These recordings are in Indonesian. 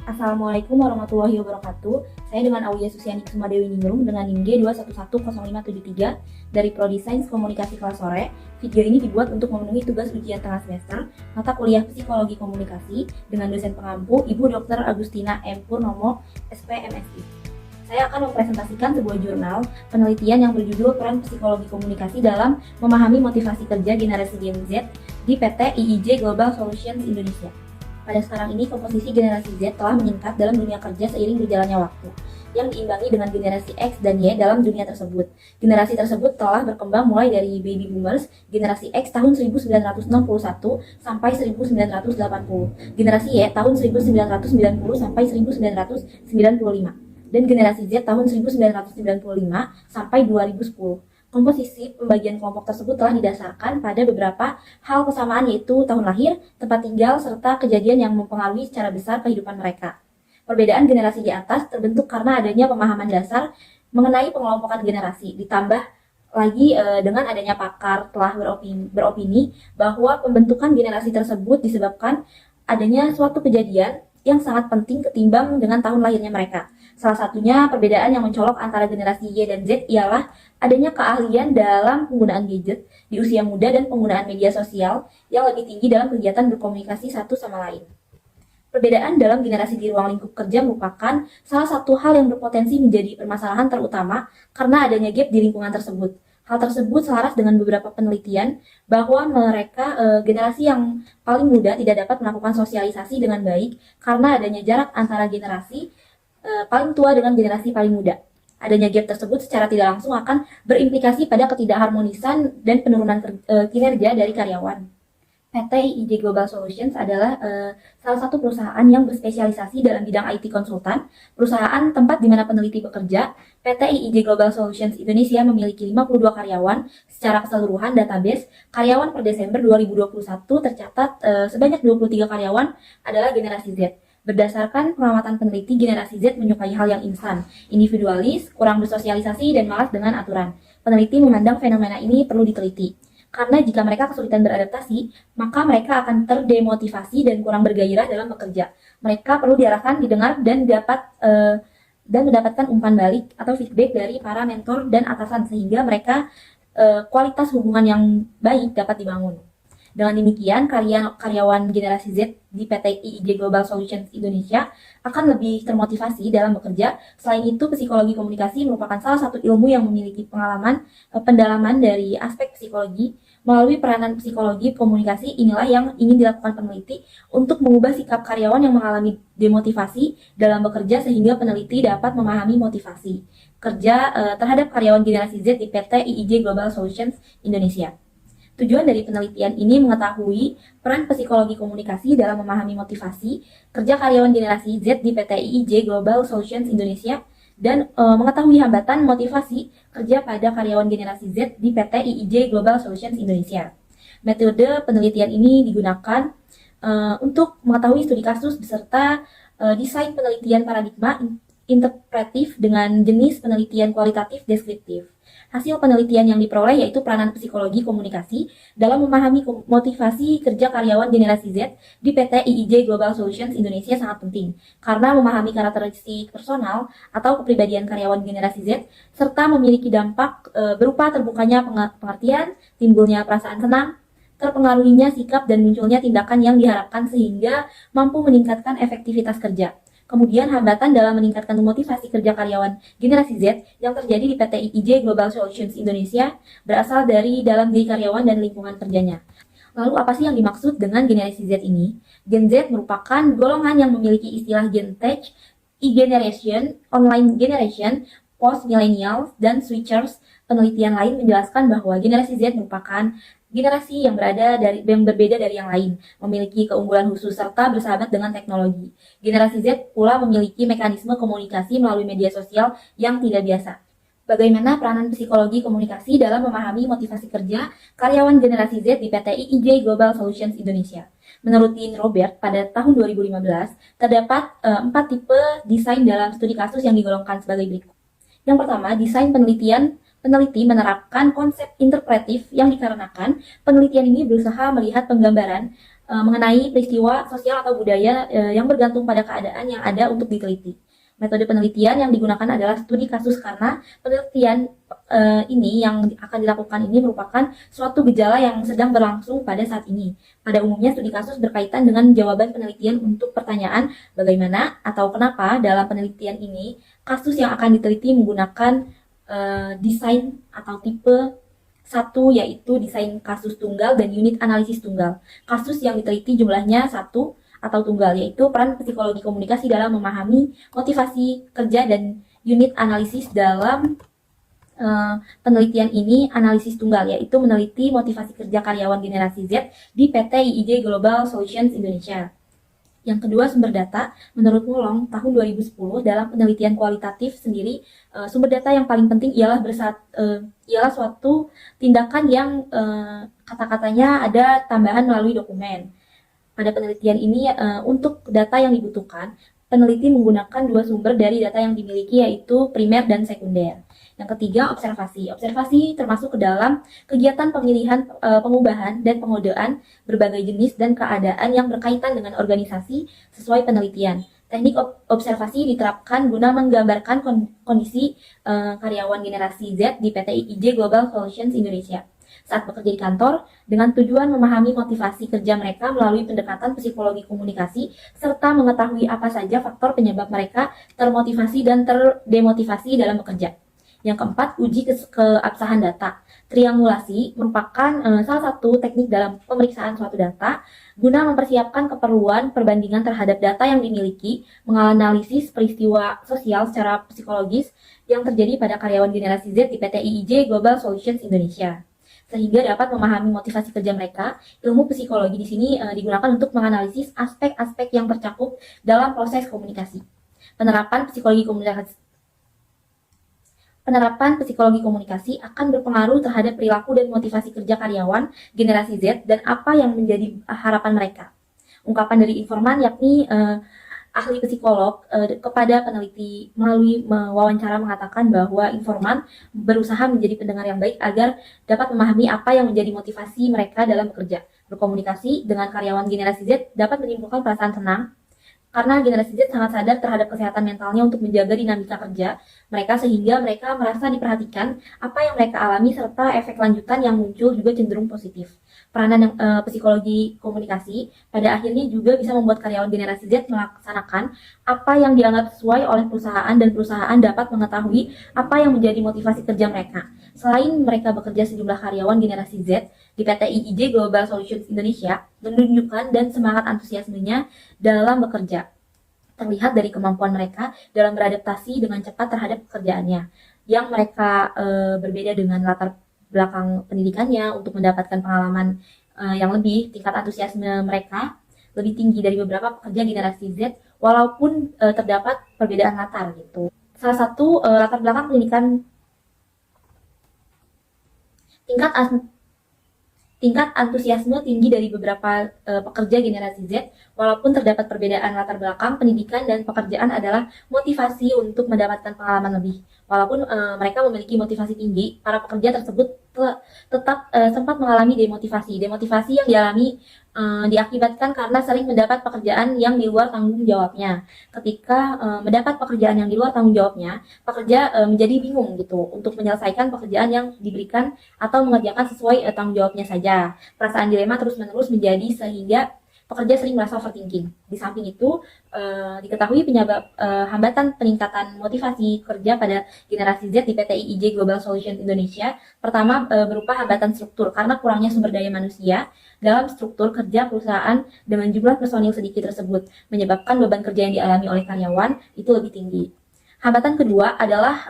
Assalamualaikum warahmatullahi wabarakatuh. Saya dengan Aulia Susiani Sumadewi Ningrum dengan NIM G2110573 dari Prodi Sains Komunikasi kelas sore. Video ini dibuat untuk memenuhi tugas ujian tengah semester mata kuliah Psikologi Komunikasi dengan dosen pengampu Ibu Dr. Agustina M. Purnomo, SPMSI. Saya akan mempresentasikan sebuah jurnal penelitian yang berjudul Peran Psikologi Komunikasi dalam Memahami Motivasi Kerja Generasi Gen Z di PT IIJ Global Solutions Indonesia. Pada sekarang ini, komposisi generasi Z telah meningkat dalam dunia kerja seiring berjalannya waktu, yang diimbangi dengan generasi X dan Y dalam dunia tersebut. Generasi tersebut telah berkembang mulai dari baby boomers, generasi X tahun 1961 sampai 1980, generasi Y tahun 1990 sampai 1995, dan generasi Z tahun 1995 sampai 2010. Komposisi pembagian kelompok tersebut telah didasarkan pada beberapa hal kesamaan, yaitu tahun lahir, tempat tinggal, serta kejadian yang mempengaruhi secara besar kehidupan mereka. Perbedaan generasi di atas terbentuk karena adanya pemahaman dasar mengenai pengelompokan generasi, ditambah lagi dengan adanya pakar telah beropini bahwa pembentukan generasi tersebut disebabkan adanya suatu kejadian yang sangat penting ketimbang dengan tahun lahirnya mereka. Salah satunya perbedaan yang mencolok antara generasi Y dan Z ialah adanya keahlian dalam penggunaan gadget di usia muda dan penggunaan media sosial yang lebih tinggi dalam kegiatan berkomunikasi satu sama lain. Perbedaan dalam generasi di ruang lingkup kerja merupakan salah satu hal yang berpotensi menjadi permasalahan terutama karena adanya gap di lingkungan tersebut. Hal tersebut selaras dengan beberapa penelitian bahwa mereka generasi yang paling muda tidak dapat melakukan sosialisasi dengan baik karena adanya jarak antara generasi paling tua dengan generasi paling muda. Adanya gap tersebut secara tidak langsung akan berimplikasi pada ketidakharmonisan dan penurunan kinerja dari karyawan. PT IIJ Global Solutions adalah salah satu perusahaan yang berspesialisasi dalam bidang IT konsultan, perusahaan tempat di mana peneliti bekerja. PT IIJ Global Solutions Indonesia memiliki 52 karyawan. Secara keseluruhan database karyawan per Desember 2021 tercatat sebanyak 23 karyawan adalah generasi Z. Berdasarkan pengamatan peneliti, generasi Z menyukai hal yang instan, individualis, kurang bersosialisasi, dan malas dengan aturan. Peneliti memandang fenomena ini perlu diteliti. Karena jika mereka kesulitan beradaptasi, maka mereka akan terdemotivasi dan kurang bergairah dalam bekerja. Mereka perlu diarahkan, didengar, dan mendapatkan umpan balik atau feedback dari para mentor dan atasan sehingga mereka kualitas hubungan yang baik dapat dibangun. Dengan demikian, karyawan generasi Z di PT IIJ Global Solutions Indonesia akan lebih termotivasi dalam bekerja. Selain itu, psikologi komunikasi merupakan salah satu ilmu yang memiliki pengalaman pendalaman dari aspek psikologi. Melalui peranan psikologi komunikasi, inilah yang ingin dilakukan peneliti untuk mengubah sikap karyawan yang mengalami demotivasi dalam bekerja sehingga peneliti dapat memahami motivasi kerja terhadap karyawan generasi Z di PT IIJ Global Solutions Indonesia. Tujuan dari penelitian ini mengetahui peran psikologi komunikasi dalam memahami motivasi kerja karyawan generasi Z di PT IIJ Global Solutions Indonesia dan mengetahui hambatan motivasi kerja pada karyawan generasi Z di PT IIJ Global Solutions Indonesia. Metode penelitian ini digunakan untuk mengetahui studi kasus beserta desain penelitian paradigma interpretif dengan jenis penelitian kualitatif deskriptif. Hasil penelitian yang diperoleh yaitu peranan psikologi komunikasi dalam memahami motivasi kerja karyawan generasi Z di PT IIJ Global Solutions Indonesia sangat penting karena memahami karakteristik personal atau kepribadian karyawan generasi Z serta memiliki dampak berupa terbukanya pengertian, timbulnya perasaan senang, terpengaruhinya sikap dan munculnya tindakan yang diharapkan sehingga mampu meningkatkan efektivitas kerja. Kemudian hambatan dalam meningkatkan motivasi kerja karyawan generasi Z yang terjadi di PT IIJ Global Solutions Indonesia berasal dari dalam diri karyawan dan lingkungan kerjanya. Lalu apa sih yang dimaksud dengan generasi Z ini? Gen Z merupakan golongan yang memiliki istilah Gen Tech, E-Generation, Online Generation, Post-Millennials, dan Switchers. Penelitian lain menjelaskan bahwa generasi Z merupakan generasi yang berbeda dari yang lain, memiliki keunggulan khusus serta bersahabat dengan teknologi. Generasi Z pula memiliki mekanisme komunikasi melalui media sosial yang tidak biasa. Bagaimana peranan psikologi komunikasi dalam memahami motivasi kerja karyawan generasi Z di PT IIJ Global Solutions Indonesia? Menurut Dean Robert, pada tahun 2015, terdapat 4 tipe desain dalam studi kasus yang digolongkan sebagai berikut. Yang pertama, desain peneliti menerapkan konsep interpretif yang dikarenakan penelitian ini berusaha melihat penggambaran mengenai peristiwa sosial atau budaya yang bergantung pada keadaan yang ada untuk diteliti. Metode penelitian yang digunakan adalah studi kasus karena penelitian ini yang akan dilakukan ini merupakan suatu gejala yang sedang berlangsung pada saat ini. Pada umumnya studi kasus berkaitan dengan jawaban penelitian untuk pertanyaan bagaimana atau kenapa. Dalam penelitian ini kasus yang akan diteliti menggunakan desain atau tipe satu, yaitu desain kasus tunggal dan unit analisis tunggal. Kasus yang diteliti jumlahnya satu atau tunggal, yaitu peran psikologi komunikasi dalam memahami motivasi kerja, dan unit analisis dalam penelitian ini analisis tunggal, yaitu meneliti motivasi kerja karyawan generasi Z di PT IIJ Global Solutions Indonesia. Yang kedua, sumber data. Menurut Mulong tahun 2010 dalam penelitian kualitatif sendiri, sumber data yang paling penting ialah suatu tindakan yang kata-katanya ada tambahan melalui dokumen. Pada penelitian ini, untuk data yang dibutuhkan, peneliti menggunakan dua sumber dari data yang dimiliki, yaitu primer dan sekunder. Yang ketiga, observasi. Observasi termasuk ke dalam kegiatan pemilihan, pengubahan, dan pengodean berbagai jenis dan keadaan yang berkaitan dengan organisasi sesuai penelitian. Teknik observasi diterapkan guna menggambarkan kondisi karyawan generasi Z di PT IIJ Global Solutions Indonesia saat bekerja di kantor, dengan tujuan memahami motivasi kerja mereka melalui pendekatan psikologi komunikasi, serta mengetahui apa saja faktor penyebab mereka termotivasi dan terdemotivasi dalam bekerja. Yang keempat, uji keabsahan data. Triangulasi merupakan salah satu teknik dalam pemeriksaan suatu data guna mempersiapkan keperluan perbandingan terhadap data yang dimiliki, menganalisis peristiwa sosial secara psikologis yang terjadi pada karyawan generasi Z di PT IIJ Global Solutions Indonesia, sehingga dapat memahami motivasi kerja mereka. Ilmu psikologi di sini digunakan untuk menganalisis aspek-aspek yang tercakup dalam proses komunikasi. Penerapan psikologi komunikasi akan berpengaruh terhadap perilaku dan motivasi kerja karyawan generasi Z dan apa yang menjadi harapan mereka. Ungkapan dari informan, yakni ahli psikolog, kepada peneliti melalui wawancara mengatakan bahwa informan berusaha menjadi pendengar yang baik agar dapat memahami apa yang menjadi motivasi mereka dalam bekerja. Berkomunikasi dengan karyawan generasi Z dapat menimbulkan perasaan senang, karena generasi Z sangat sadar terhadap kesehatan mentalnya untuk menjaga dinamika kerja mereka, sehingga mereka merasa diperhatikan apa yang mereka alami, serta efek lanjutan yang muncul juga cenderung positif. Peranan psikologi komunikasi pada akhirnya juga bisa membuat karyawan generasi Z melaksanakan apa yang dianggap sesuai oleh perusahaan, dan perusahaan dapat mengetahui apa yang menjadi motivasi kerja mereka. Selain mereka bekerja, sejumlah karyawan generasi Z di PT IIJ Global Solutions Indonesia menunjukkan dan semangat antusiasmenya dalam bekerja. Terlihat dari kemampuan mereka dalam beradaptasi dengan cepat terhadap pekerjaannya, yang mereka berbeda dengan latar belakang pendidikannya untuk mendapatkan pengalaman yang lebih. Tingkat antusiasme mereka lebih tinggi dari beberapa pekerja generasi Z, walaupun terdapat perbedaan latar gitu. Salah satu latar belakang pendidikan, tingkat antusiasme tinggi dari beberapa pekerja generasi Z, walaupun terdapat perbedaan latar belakang pendidikan dan pekerjaan, adalah motivasi untuk mendapatkan pengalaman lebih. Walaupun mereka memiliki motivasi tinggi, para pekerja tersebut tetap sempat mengalami demotivasi. Demotivasi yang dialami diakibatkan karena sering mendapat pekerjaan yang di luar tanggung jawabnya. Ketika mendapat pekerjaan yang di luar tanggung jawabnya, pekerja menjadi bingung gitu untuk menyelesaikan pekerjaan yang diberikan atau mengerjakan sesuai tanggung jawabnya saja. Perasaan dilema terus-menerus menjadi sehingga pekerja sering merasa overthinking. Di samping itu, diketahui penyebab hambatan peningkatan motivasi kerja pada generasi Z di PT IIJ Global Solutions Indonesia. Pertama, berupa hambatan struktur, karena kurangnya sumber daya manusia dalam struktur kerja perusahaan dengan jumlah personil sedikit tersebut, menyebabkan beban kerja yang dialami oleh karyawan itu lebih tinggi. Hambatan kedua adalah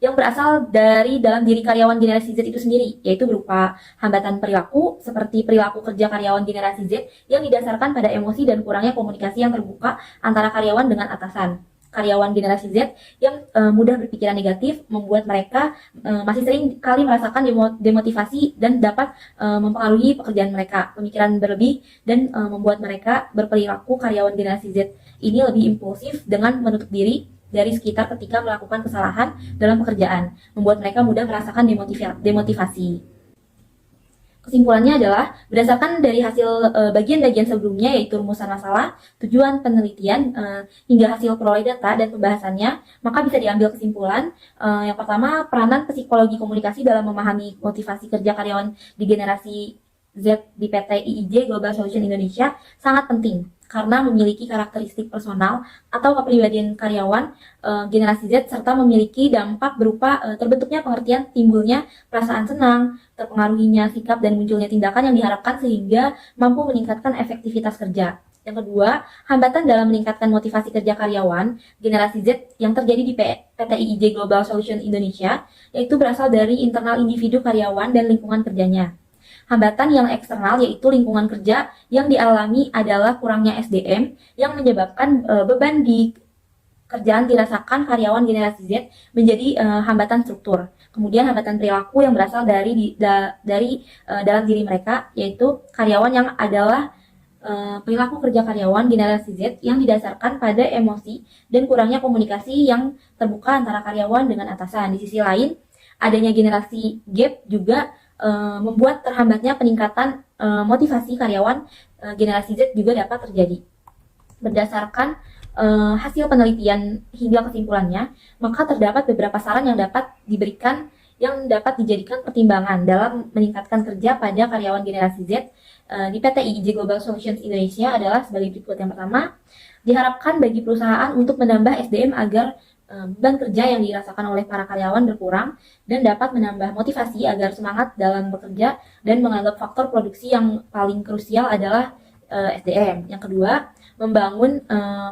yang berasal dari dalam diri karyawan generasi Z itu sendiri, yaitu berupa hambatan perilaku, seperti perilaku kerja karyawan generasi Z yang didasarkan pada emosi dan kurangnya komunikasi yang terbuka antara karyawan dengan atasan. Karyawan generasi Z yang mudah berpikiran negatif membuat mereka masih sering kali merasakan demotivasi dan dapat mempengaruhi pekerjaan mereka. Pemikiran berlebih dan membuat mereka berperilaku karyawan generasi Z ini lebih impulsif dengan menutup diri dari sekitar ketika melakukan kesalahan dalam pekerjaan, membuat mereka mudah merasakan demotivasi. Kesimpulannya adalah berdasarkan dari hasil bagian-bagian sebelumnya, yaitu rumusan masalah, tujuan penelitian, hingga hasil peroleh data dan pembahasannya, maka bisa diambil kesimpulan. Yang pertama, peranan psikologi komunikasi dalam memahami motivasi kerja karyawan di generasi Z di PT IIJ Global Solution Indonesia sangat penting karena memiliki karakteristik personal atau kepribadian karyawan generasi Z serta memiliki dampak berupa terbentuknya pengertian, timbulnya perasaan senang, terpengaruhinya sikap dan munculnya tindakan yang diharapkan sehingga mampu meningkatkan efektivitas kerja. Yang kedua, hambatan dalam meningkatkan motivasi kerja karyawan generasi Z yang terjadi di PT IIJ Global Solution Indonesia yaitu berasal dari internal individu karyawan dan lingkungan kerjanya. Hambatan yang eksternal yaitu lingkungan kerja yang dialami adalah kurangnya SDM yang menyebabkan beban di kerjaan dirasakan karyawan generasi Z menjadi hambatan struktur. Kemudian hambatan perilaku yang berasal dari dalam diri mereka yaitu karyawan yang adalah perilaku kerja karyawan generasi Z yang didasarkan pada emosi dan kurangnya komunikasi yang terbuka antara karyawan dengan atasan. Di sisi lain, adanya generasi gap juga membuat terhambatnya peningkatan motivasi karyawan generasi Z juga dapat terjadi. Berdasarkan hasil penelitian hingga kesimpulannya, maka terdapat beberapa saran yang dapat diberikan yang dapat dijadikan pertimbangan dalam meningkatkan kerja pada karyawan generasi Z di PT IIJ Global Solutions Indonesia adalah sebagai berikut. Yang pertama, diharapkan bagi perusahaan untuk menambah SDM agar beban kerja yang dirasakan oleh para karyawan berkurang dan dapat menambah motivasi agar semangat dalam bekerja dan menganggap faktor produksi yang paling krusial adalah SDM. Yang kedua, membangun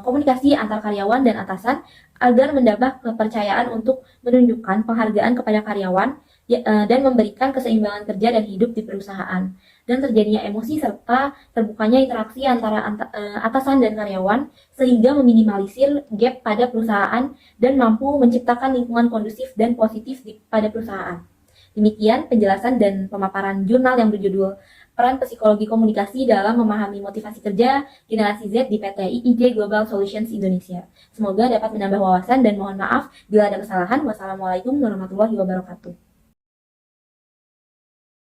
komunikasi antar karyawan dan atasan agar menambah kepercayaan untuk menunjukkan penghargaan kepada karyawan dan memberikan keseimbangan kerja dan hidup di perusahaan. Dan terjadinya emosi serta terbukanya interaksi antara atasan dan karyawan sehingga meminimalisir gap pada perusahaan dan mampu menciptakan lingkungan kondusif dan positif pada perusahaan. Demikian penjelasan dan pemaparan jurnal yang berjudul Peran Psikologi Komunikasi dalam Memahami Motivasi Kerja Generasi Z di PT IIJ Global Solutions Indonesia. Semoga dapat menambah wawasan dan mohon maaf bila ada kesalahan. Wassalamualaikum warahmatullahi wabarakatuh.